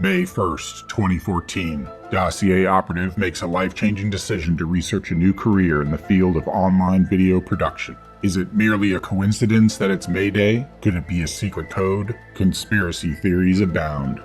May 1st, 2014. Dossier operative makes a life-changing decision to research a new career in the field of online video production. Is it merely a coincidence that it's May Day? Could it be a secret code? Conspiracy theories abound.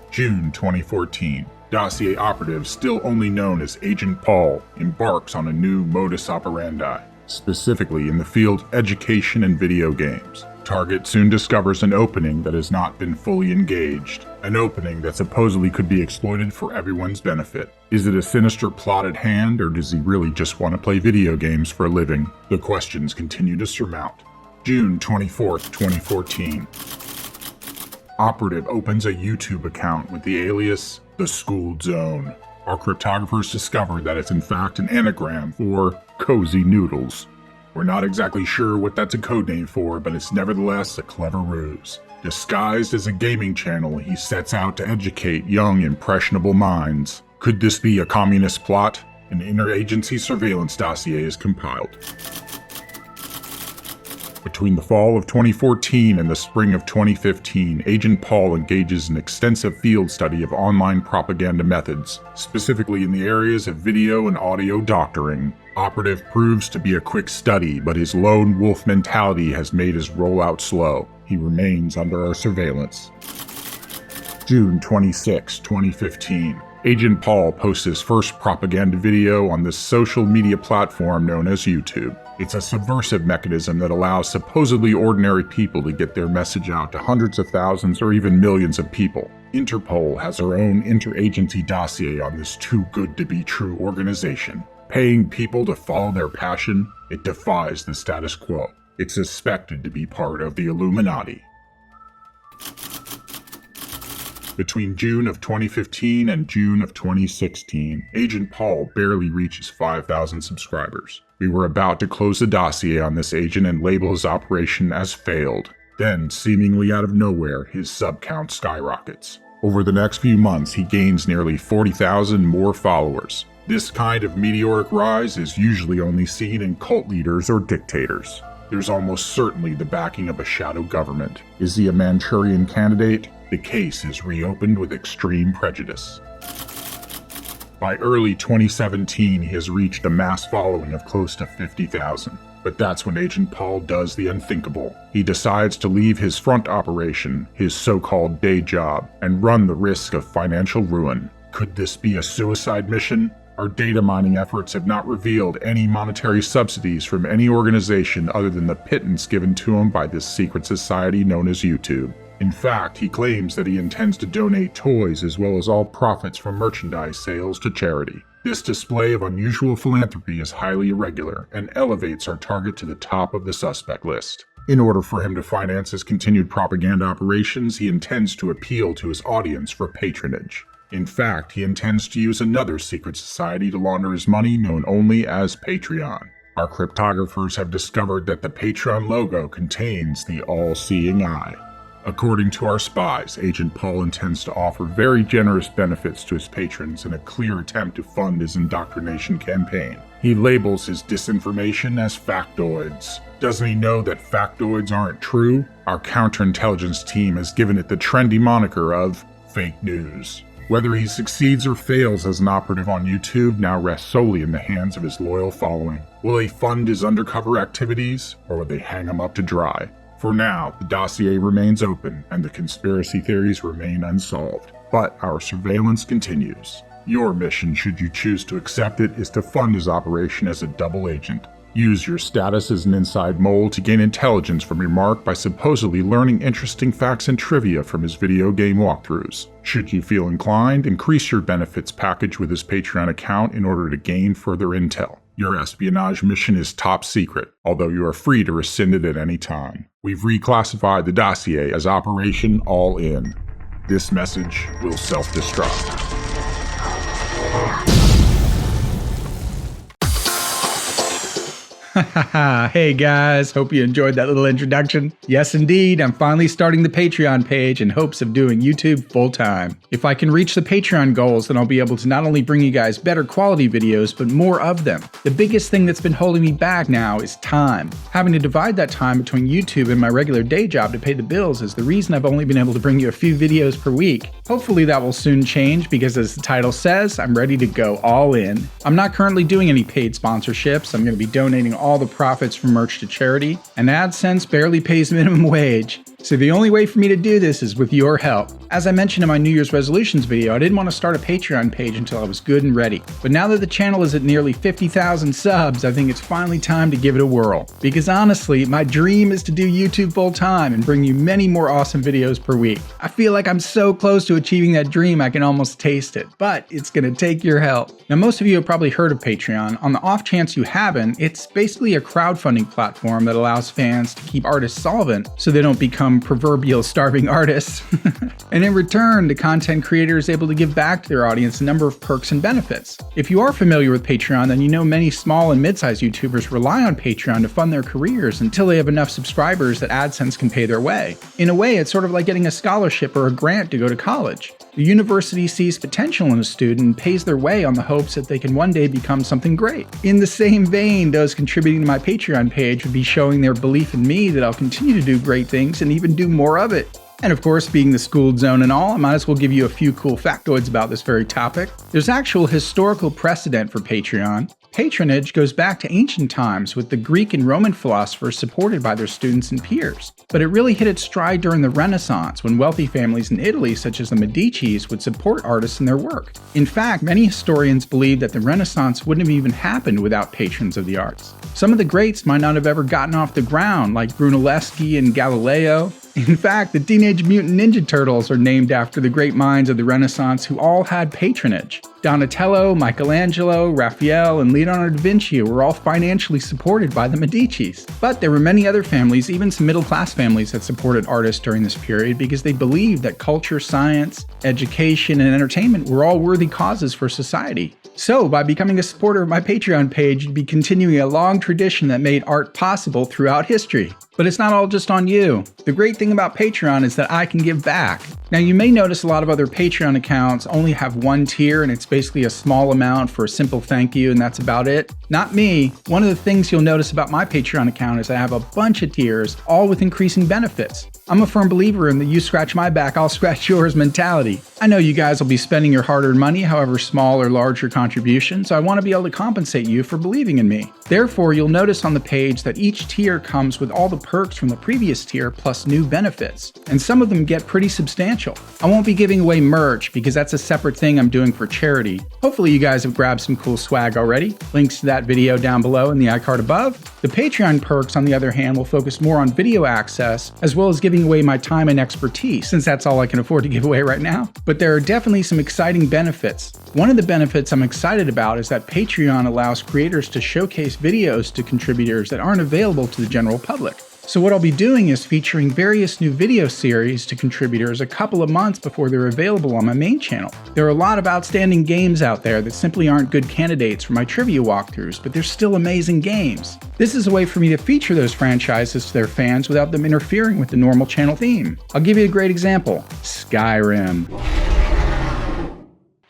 June 2014. Dossier operative, still only known as Agent Paul, embarks on a new modus operandi, specifically in the field of education and video games. Target soon discovers an opening that has not been fully engaged, an opening that supposedly could be exploited for everyone's benefit. Is it a sinister plot at hand, or does he really just want to play video games for a living? The questions continue to surmount. June 24th, 2014. Operative opens a YouTube account with the alias The Skooled Zone. Our cryptographers discover that it's in fact an anagram for Cozy Noodles. We're not exactly sure what that's a codename for, but it's nevertheless a clever ruse. Disguised as a gaming channel, he sets out to educate young, impressionable minds. Could this be a communist plot? An interagency surveillance dossier is compiled. Between the fall of 2014 and the spring of 2015, Agent Paul engages in extensive field study of online propaganda methods, specifically in the areas of video and audio doctoring. Operative proves to be a quick study, but his lone wolf mentality has made his rollout slow. He remains under our surveillance. June 26, 2015. Agent Paul posts his first propaganda video on this social media platform known as YouTube. It's a subversive mechanism that allows supposedly ordinary people to get their message out to hundreds of thousands or even millions of people. Interpol has their own interagency dossier on this too-good-to-be-true organization. Paying people to follow their passion, it defies the status quo. It's suspected to be part of the Illuminati. Between June of 2015 and June of 2016, Agent Paul barely reaches 5,000 subscribers. We were about to close the dossier on this agent and label his operation as failed. Then, seemingly out of nowhere, his sub count skyrockets. Over the next few months, he gains nearly 40,000 more followers. This kind of meteoric rise is usually only seen in cult leaders or dictators. There's almost certainly the backing of a shadow government. Is he a Manchurian candidate? The case is reopened with extreme prejudice. By early 2017, he has reached a mass following of close to 50,000. But that's when Agent Paul does the unthinkable. He decides to leave his front operation, his so-called day job, and run the risk of financial ruin. Could this be a suicide mission? Our data mining efforts have not revealed any monetary subsidies from any organization other than the pittance given to him by this secret society known as YouTube. In fact, he claims that he intends to donate toys as well as all profits from merchandise sales to charity. This display of unusual philanthropy is highly irregular and elevates our target to the top of the suspect list. In order for him to finance his continued propaganda operations, he intends to appeal to his audience for patronage. In fact, he intends to use another secret society to launder his money known only as Patreon. Our cryptographers have discovered that the Patreon logo contains the all-seeing eye. According to our spies, Agent Paul intends to offer very generous benefits to his patrons in a clear attempt to fund his indoctrination campaign. He labels his disinformation as factoids. Doesn't he know that factoids aren't true? Our counterintelligence team has given it the trendy moniker of fake news. Whether he succeeds or fails as an operative on YouTube now rests solely in the hands of his loyal following. Will they fund his undercover activities, or will they hang him up to dry? For now, the dossier remains open and the conspiracy theories remain unsolved. But our surveillance continues. Your mission, should you choose to accept it, is to fund his operation as a double agent. Use your status as an inside mole to gain intelligence from your mark by supposedly learning interesting facts and trivia from his video game walkthroughs. Should you feel inclined, increase your benefits package with his Patreon account in order to gain further intel. Your espionage mission is top secret, although you are free to rescind it at any time. We've reclassified the dossier as Operation All In. This message will self-destruct. Hey guys, hope you enjoyed that little introduction. Yes indeed, I'm finally starting the Patreon page in hopes of doing YouTube full time. If I can reach the Patreon goals, then I'll be able to not only bring you guys better quality videos, but more of them. The biggest thing that's been holding me back now is time. Having to divide that time between YouTube and my regular day job to pay the bills is the reason I've only been able to bring you a few videos per week. Hopefully that will soon change because, as the title says, I'm ready to go all in. I'm not currently doing any paid sponsorships. I'm going to be donating all the profits from merch to charity, and AdSense barely pays minimum wage. So the only way for me to do this is with your help. As I mentioned in my New Year's resolutions video, I didn't want to start a Patreon page until I was good and ready. But now that the channel is at nearly 50,000 subs, I think it's finally time to give it a whirl. Because honestly, my dream is to do YouTube full time and bring you many more awesome videos per week. I feel like I'm so close to achieving that dream I can almost taste it, but it's gonna take your help. Now most of you have probably heard of Patreon. On the off chance you haven't, it's basically a crowdfunding platform that allows fans to keep artists solvent so they don't become proverbial starving artists. And in return, the content creator is able to give back to their audience a number of perks and benefits. If you are familiar with Patreon, then you know many small and mid-sized YouTubers rely on Patreon to fund their careers until they have enough subscribers that AdSense can pay their way. In a way, it's sort of like getting a scholarship or a grant to go to college. The university sees potential in a student and pays their way on the hopes that they can one day become something great. In the same vein, those contributing to my Patreon page would be showing their belief in me that I'll continue to do great things and even do more of it. And of course, being the Skooled Zone and all, I might as well give you a few cool factoids about this very topic. There's actual historical precedent for Patreon. Patronage goes back to ancient times, with the Greek and Roman philosophers supported by their students and peers. But it really hit its stride during the Renaissance, when wealthy families in Italy, such as the Medicis, would support artists in their work. In fact, many historians believe that the Renaissance wouldn't have even happened without patrons of the arts. Some of the greats might not have ever gotten off the ground, like Brunelleschi and Galileo. In fact, the Teenage Mutant Ninja Turtles are named after the great minds of the Renaissance who all had patronage. Donatello, Michelangelo, Raphael, and Leonardo da Vinci were all financially supported by the Medicis. But there were many other families, even some middle-class families, that supported artists during this period because they believed that culture, science, education, and entertainment were all worthy causes for society. So, by becoming a supporter of my Patreon page, you'd be continuing a long tradition that made art possible throughout history. But it's not all just on you. The great thing about Patreon is that I can give back. Now, you may notice a lot of other Patreon accounts only have one tier, and it's basically a small amount for a simple thank you, and that's about it. Not me. One of the things you'll notice about my Patreon account is I have a bunch of tiers, all with increasing benefits. I'm a firm believer in the you scratch my back, I'll scratch yours mentality. I know you guys will be spending your hard-earned money, however small or large your contribution, so I want to be able to compensate you for believing in me. Therefore, you'll notice on the page that each tier comes with all the perks from the previous tier plus new benefits, and some of them get pretty substantial. I won't be giving away merch because that's a separate thing I'm doing for charity. Hopefully you guys have grabbed some cool swag already. Links to that video down below in the iCard above. The Patreon perks, on the other hand, will focus more on video access, as well as giving away my time and expertise, since that's all I can afford to give away right now. But there are definitely some exciting benefits. One of the benefits I'm excited about is that Patreon allows creators to showcase videos to contributors that aren't available to the general public. So what I'll be doing is featuring various new video series to contributors a couple of months before they're available on my main channel. There are a lot of outstanding games out there that simply aren't good candidates for my trivia walkthroughs, but they're still amazing games. This is a way for me to feature those franchises to their fans without them interfering with the normal channel theme. I'll give you a great example: Skyrim.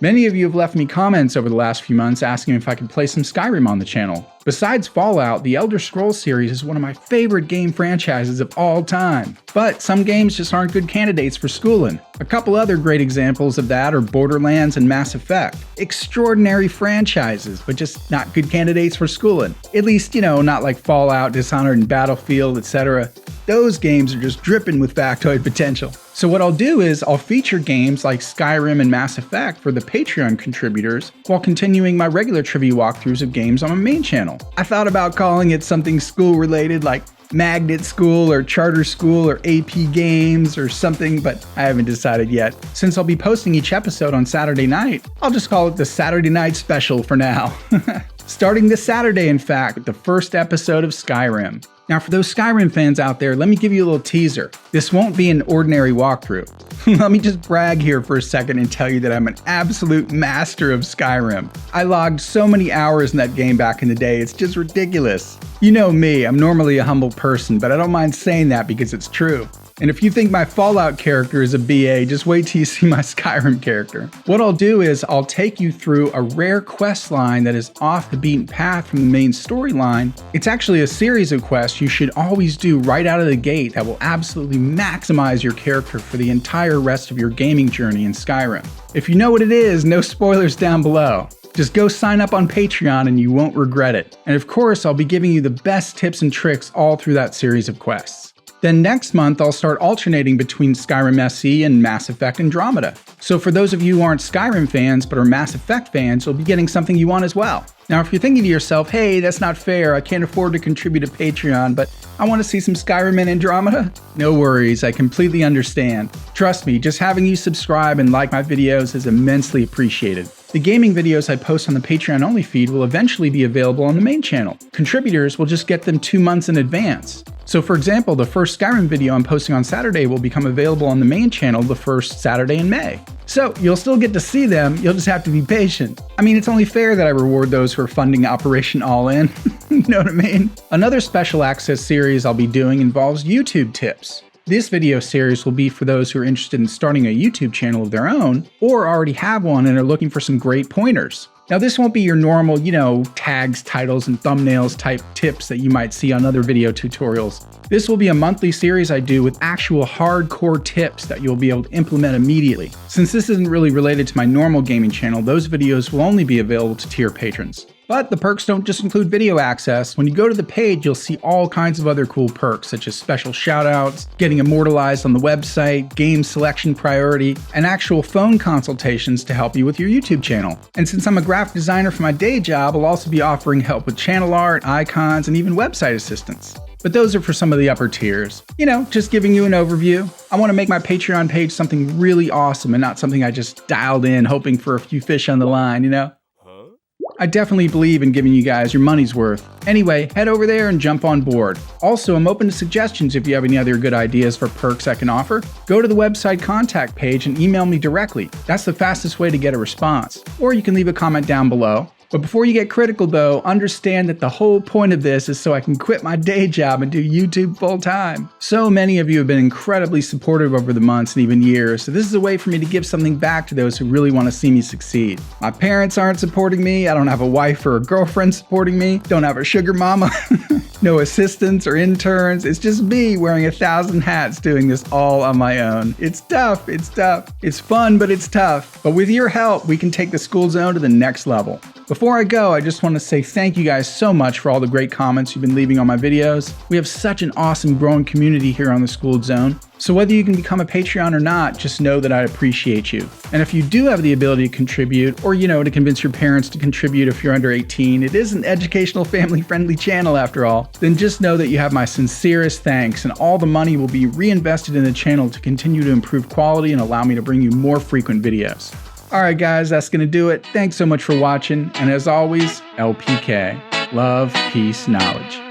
Many of you have left me comments over the last few months asking if I could play some Skyrim on the channel. Besides Fallout, the Elder Scrolls series is one of my favorite game franchises of all time. But some games just aren't good candidates for schooling. A couple other great examples of that are Borderlands and Mass Effect. Extraordinary franchises, but just not good candidates for schooling. At least, not like Fallout, Dishonored, and Battlefield, etc. Those games are just dripping with factoid potential. So what I'll do is I'll feature games like Skyrim and Mass Effect for the Patreon contributors while continuing my regular trivia walkthroughs of games on my main channel. I thought about calling it something school related like Magnet School or Charter School or AP Games or something, but I haven't decided yet. Since I'll be posting each episode on Saturday night, I'll just call it the Saturday Night Special for now. Starting this Saturday, in fact, with the first episode of Skyrim. Now, for those Skyrim fans out there, let me give you a little teaser. This won't be an ordinary walkthrough. Let me just brag here for a second and tell you that I'm an absolute master of Skyrim. I logged so many hours in that game back in the day, it's just ridiculous. You know me, I'm normally a humble person, but I don't mind saying that because it's true. And if you think my Fallout character is a BA, just wait till you see my Skyrim character. What I'll do is I'll take you through a rare quest line that is off the beaten path from the main storyline. It's actually a series of quests you should always do right out of the gate that will absolutely maximize your character for the entire rest of your gaming journey in Skyrim. If you know what it is, no spoilers down below. Just go sign up on Patreon and you won't regret it. And of course, I'll be giving you the best tips and tricks all through that series of quests. Then next month, I'll start alternating between Skyrim SE and Mass Effect Andromeda. So for those of you who aren't Skyrim fans but are Mass Effect fans, you'll be getting something you want as well. Now, if you're thinking to yourself, hey, that's not fair, I can't afford to contribute to Patreon, but I want to see some Skyrim and Andromeda? No worries, I completely understand. Trust me, just having you subscribe and like my videos is immensely appreciated. The gaming videos I post on the Patreon-only feed will eventually be available on the main channel. Contributors will just get them 2 months in advance. So for example, the first Skyrim video I'm posting on Saturday will become available on the main channel the first Saturday in May. So you'll still get to see them, you'll just have to be patient. I mean, it's only fair that I reward those who are funding Operation All In. You know what I mean? Another special access series I'll be doing involves YouTube tips. This video series will be for those who are interested in starting a YouTube channel of their own, or already have one and are looking for some great pointers. Now this won't be your normal, tags, titles, and thumbnails type tips that you might see on other video tutorials. This will be a monthly series I do with actual hardcore tips that you'll be able to implement immediately. Since this isn't really related to my normal gaming channel, those videos will only be available to tier patrons. But the perks don't just include video access. When you go to the page, you'll see all kinds of other cool perks, such as special shoutouts, getting immortalized on the website, game selection priority, and actual phone consultations to help you with your YouTube channel. And since I'm a graphic designer for my day job, I'll also be offering help with channel art, icons, and even website assistance. But those are for some of the upper tiers. Just giving you an overview. I want to make my Patreon page something really awesome and not something I just dialed in hoping for a few fish on the line, I definitely believe in giving you guys your money's worth. Anyway, head over there and jump on board. Also, I'm open to suggestions if you have any other good ideas for perks I can offer. Go to the website contact page and email me directly. That's the fastest way to get a response. Or you can leave a comment down below. But before you get critical though, understand that the whole point of this is so I can quit my day job and do YouTube full time. So many of you have been incredibly supportive over the months and even years, so this is a way for me to give something back to those who really want to see me succeed. My parents aren't supporting me, I don't have a wife or a girlfriend supporting me, don't have a sugar mama, no assistants or interns, it's just me wearing 1,000 hats doing this all on my own. It's tough. It's fun, but it's tough. But with your help, we can take the School Zone to the next level. Before I go, I just want to say thank you guys so much for all the great comments you've been leaving on my videos. We have such an awesome growing community here on the Skooled Zone. So whether you can become a Patreon or not, just know that I appreciate you. And if you do have the ability to contribute, or to convince your parents to contribute if you're under 18, it is an educational, family-friendly channel after all, then just know that you have my sincerest thanks, and all the money will be reinvested in the channel to continue to improve quality and allow me to bring you more frequent videos. Alright guys, that's gonna do it. Thanks so much for watching, and as always, LPK. Love, peace, knowledge.